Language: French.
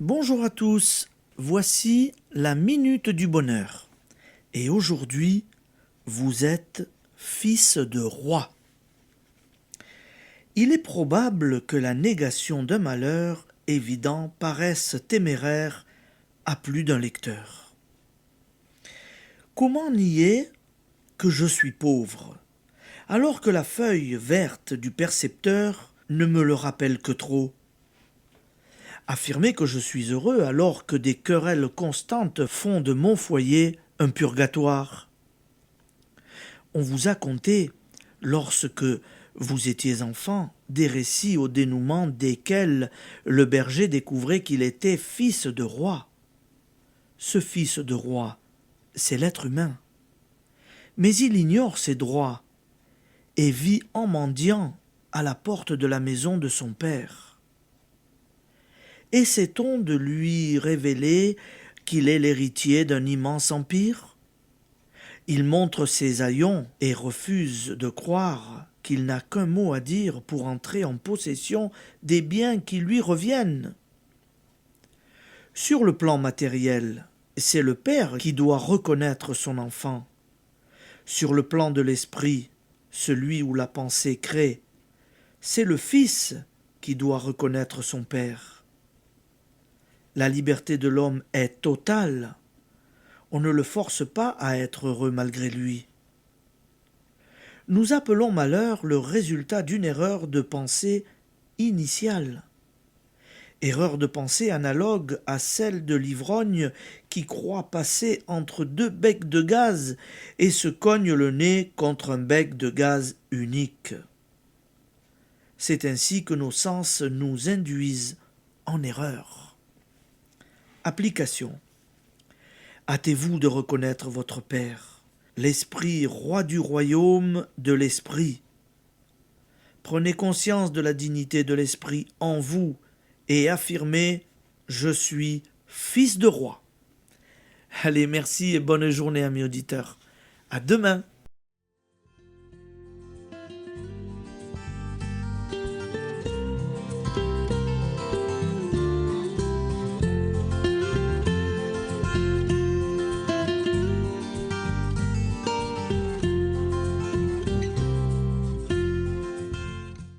Bonjour à tous, voici la Minute du Bonheur. Et aujourd'hui, vous êtes fils de roi. Il est probable que la négation d'un malheur évident paraisse téméraire à plus d'un lecteur. Comment nier que je suis pauvre, alors que la feuille verte du percepteur ne me le rappelle que trop? Affirmer que je suis heureux alors que des querelles constantes font de mon foyer un purgatoire. On vous a conté, lorsque vous étiez enfant, des récits au dénouement desquels le berger découvrait qu'il était fils de roi. Ce fils de roi, c'est l'être humain. Mais il ignore ses droits et vit en mendiant à la porte de la maison de son père. Essaie-t-on de lui révéler qu'il est l'héritier d'un immense empire? Il montre ses haillons et refuse de croire qu'il n'a qu'un mot à dire pour entrer en possession des biens qui lui reviennent. Sur le plan matériel, c'est le père qui doit reconnaître son enfant. Sur le plan de l'esprit, celui où la pensée crée, c'est le fils qui doit reconnaître son père. La liberté de l'homme est totale. On ne le force pas à être heureux malgré lui. Nous appelons malheur le résultat d'une erreur de pensée initiale. Erreur de pensée analogue à celle de l'ivrogne qui croit passer entre deux becs de gaz et se cogne le nez contre un bec de gaz unique. C'est ainsi que nos sens nous induisent en erreur. Application. Hâtez-vous de reconnaître votre Père, l'Esprit roi du royaume de l'Esprit. Prenez conscience de la dignité de l'Esprit en vous et affirmez « Je suis fils de roi ». Allez, merci et bonne journée, amis auditeurs. À demain.